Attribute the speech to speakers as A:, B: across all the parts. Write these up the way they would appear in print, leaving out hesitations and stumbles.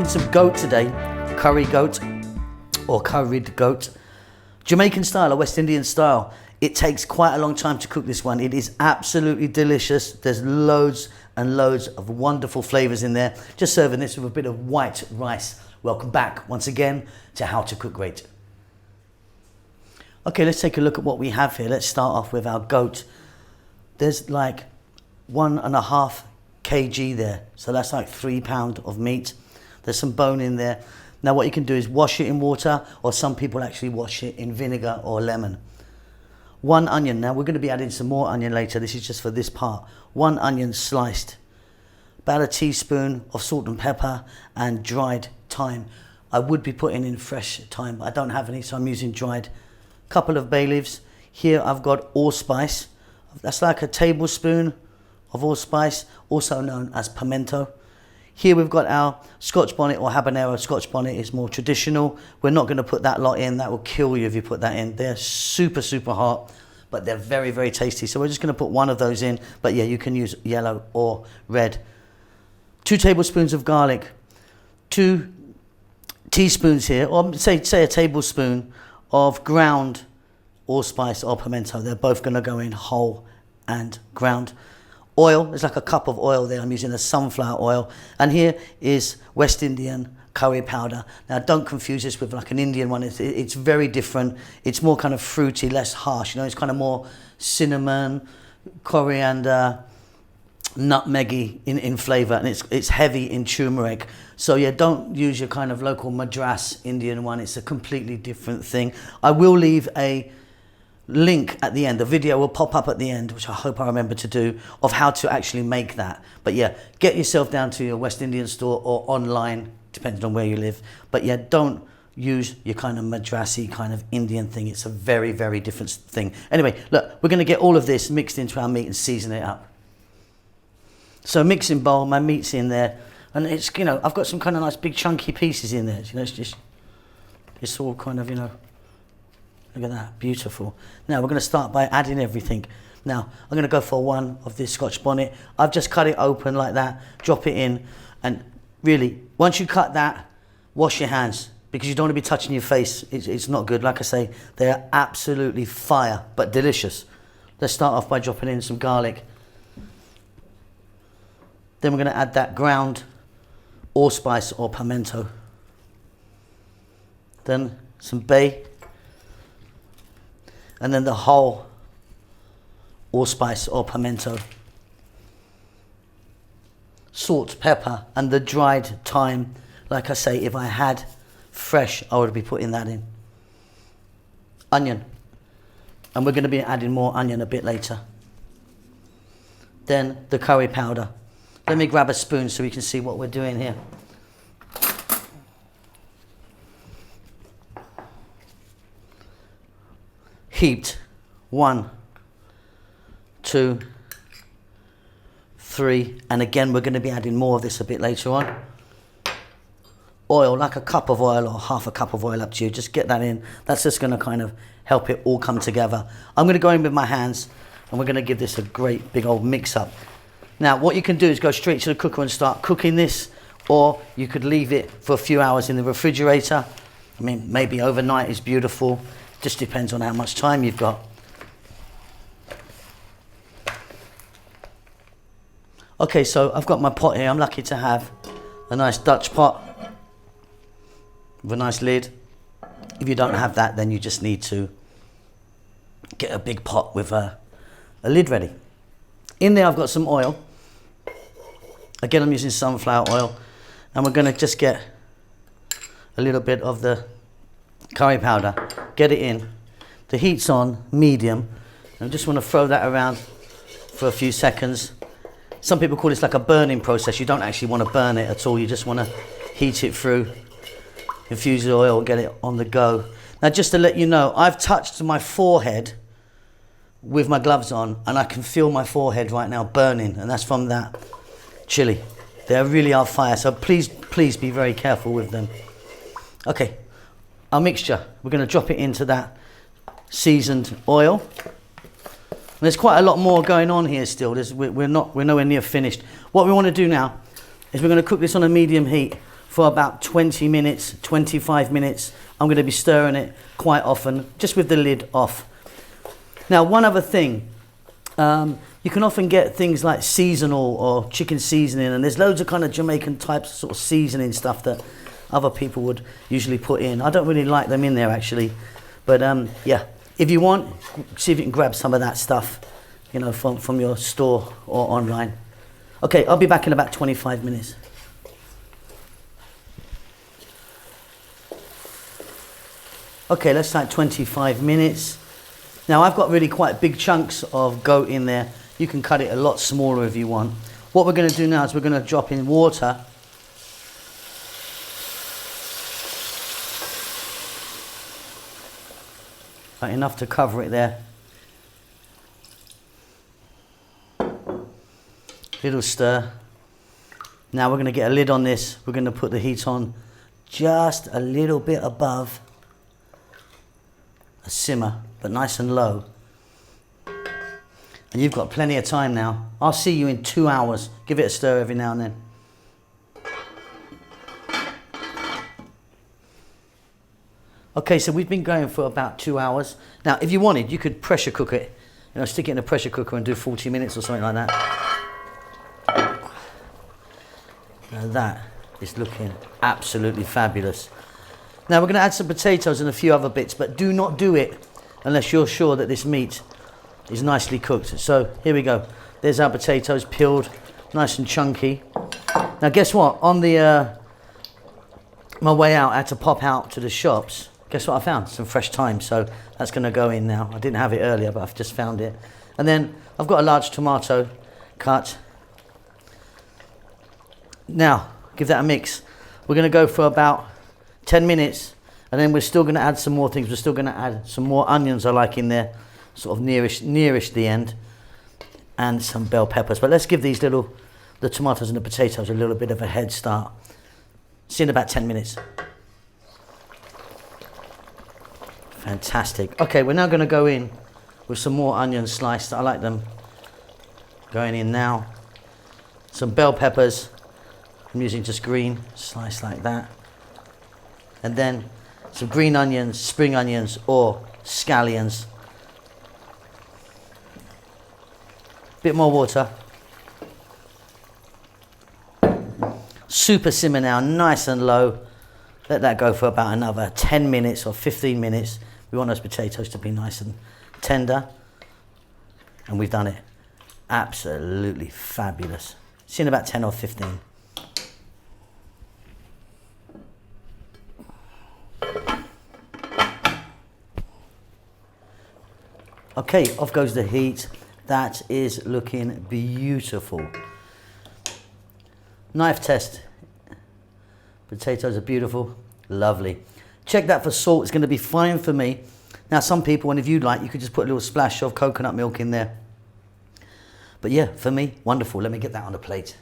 A: some goat today, curry goat or curried goat. Jamaican style or West Indian style. It takes quite a long time to cook this one. It is absolutely delicious. There's loads and loads of wonderful flavors in there. Just serving this with a bit of white rice. Welcome back once again to How to Cook Great. Okay, let's take a look at what we have here. Let's start off with our goat. There's like 1.5 kg there. So that's like 3 pounds of meat. There's some bone in there. Now what you can do is wash it in water, or some people actually wash it in vinegar or lemon. 1 onion. Now we're going to be adding some more onion later. This is just for this part. 1 onion sliced. About a teaspoon of salt and pepper and dried thyme. I would be putting in fresh thyme. I don't have any, so I'm using dried. Couple of bay leaves. Here I've got allspice. That's like a tablespoon of allspice, also known as pimento. Here we've got our Scotch bonnet or habanero. Scotch bonnet is more traditional. We're not going to put that lot in. That will kill you if you put that in. They're super, super hot, but they're very, very tasty. So we're just going to put one of those in. But yeah, you can use yellow or red. 2 tablespoons of garlic. 2 teaspoons here, or say a tablespoon of ground allspice or pimento. They're both going to go in whole and ground. Oil, there's like a cup of oil there. I'm using the sunflower oil. And here is West Indian curry powder. Now don't confuse this with like an Indian one. It's very different. It's more kind of fruity, less harsh. You know, it's kind of more cinnamon, coriander, nutmeggy in flavor, and it's heavy in turmeric. So yeah, don't use your kind of local Madras Indian one. It's a completely different thing. I will leave a link at the end. The video will pop up at the end, which I hope I remember to do, of how to actually make that. But yeah, get yourself down to your West Indian store or online, depending on where you live. But yeah, don't use your kind of Madrasi kind of Indian thing. It's a very, very different thing. Anyway, look, we're going to get all of this mixed into our meat and season it up. So mixing bowl, my meat's in there, and it's, you know, I've got some kind of nice big chunky pieces in there. You know, it's all kind of, you know, look at that, beautiful. Now we're going to start by adding everything. Now I'm going to go for one of this Scotch bonnet. I've just cut it open like that, drop it in, and really, once you cut that, wash your hands, because you don't want to be touching your face. It's not good. Like I say, they are absolutely fire, but delicious. Let's start off by dropping in some garlic. Then we're going to add that ground allspice or pimento. Then some bay. And then the whole allspice or pimento. Salt, pepper, and the dried thyme. Like I say, if I had fresh, I would be putting that in. Onion. And we're going to be adding more onion a bit later. Then the curry powder. Let me grab a spoon so we can see what we're doing here. Heaped. 1, 2, 3, and again we're going to be adding more of this a bit later on. Oil, like a cup of oil or half a cup of oil, up to you. Just get that in. That's just going to kind of help it all come together. I'm going to go in with my hands, and we're going to give this a great big old mix up. Now what you can do is go straight to the cooker and start cooking this, or you could leave it for a few hours in the refrigerator. I mean, maybe overnight is beautiful. Just depends on how much time you've got. Okay, so I've got my pot here. I'm lucky to have a nice Dutch pot with a nice lid. If you don't have that, then you just need to get a big pot with a lid ready. In there I've got some oil. Again, I'm using sunflower oil, and we're going to just get a little bit of the curry powder, get it in. The heat's on medium, and I just want to throw that around for a few seconds. Some people call this like a burning process. You don't actually want to burn it at all. You just want to heat it through, infuse the oil, get it on the go. Now just to let you know, I've touched my forehead with my gloves on, and I can feel my forehead right now burning, and that's from that chili. They really are fire, so please be very careful with them. Okay, our mixture, we're going to drop it into that seasoned oil. There's quite a lot more going on here still. We're nowhere near finished. What we want to do now is we're going to cook this on a medium heat for about 20 minutes, 25 minutes. I'm going to be stirring it quite often, just with the lid off. Now, one other thing, you can often get things like seasonal or chicken seasoning, and there's loads of kind of Jamaican types of sort of seasoning stuff that other people would usually put in. I don't really like them in there actually, but yeah, if you want, see if you can grab some of that stuff, you know, from your store or online. Okay, I'll be back in about 25 minutes. Okay, let's start 25 minutes. Now I've got really quite big chunks of goat in there. You can cut it a lot smaller if you want. What we're going to do now is we're going to drop in water. Right, enough to cover it there. Little stir. Now we're going to get a lid on this. We're going to put the heat on just a little bit above a simmer, but nice and low. And you've got plenty of time now. I'll see you in 2 hours. Give it a stir every now and then. Okay, so we've been going for about 2 hours. Now, if you wanted, you could pressure cook it. You know, stick it in a pressure cooker and do 40 minutes or something like that. Now that is looking absolutely fabulous. Now we're going to add some potatoes and a few other bits, but do not do it unless you're sure that this meat is nicely cooked. So here we go. There's our potatoes peeled, nice and chunky. Now guess what? On the my way out, I had to pop out to the shops. Guess what I found? Some fresh thyme. So that's going to go in now. I didn't have it earlier, but I've just found it. And then I've got a large tomato cut. Now, give that a mix. We're going to go for about 10 minutes, and then we're still going to add some more things. We're still going to add some more onions I like in there, sort of nearish the end, and some bell peppers. But let's give these the tomatoes and the potatoes a little bit of a head start. See you in about 10 minutes. Fantastic. Okay, we're now going to go in with some more onions sliced. I like them going in now. Some bell peppers. I'm using just green, sliced like that. And then some green onions, spring onions, or scallions. Bit more water. Super simmer now, nice and low. Let that go for about another 10 minutes or 15 minutes. We want those potatoes to be nice and tender. And we've done it. Absolutely fabulous. See you in about 10 or 15. Okay, off goes the heat. That is looking beautiful. Knife test. Potatoes are beautiful, lovely. Check that for salt, it's going to be fine for me. Now some people, and if you'd like, you could just put a little splash of coconut milk in there. But yeah, for me, wonderful. Let me get that on a plate.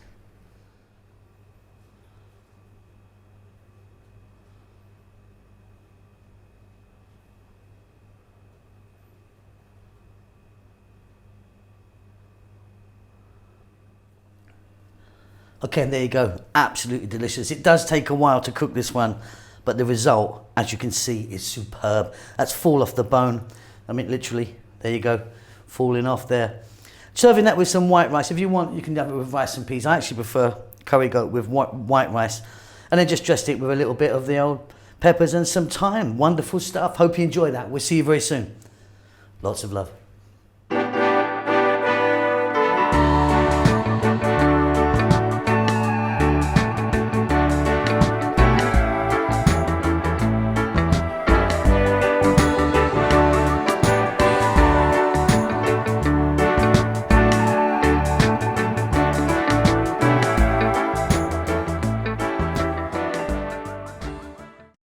A: Okay, and there you go. Absolutely delicious. It does take a while to cook this one, but the result, as you can see, is superb. That's fall off the bone. I mean, literally, there you go, falling off there. Serving that with some white rice. If you want, you can have it with rice and peas. I actually prefer curry goat with white rice. And then just dressed it with a little bit of the old peppers and some thyme. Wonderful stuff. Hope you enjoy that. We'll see you very soon. Lots of love.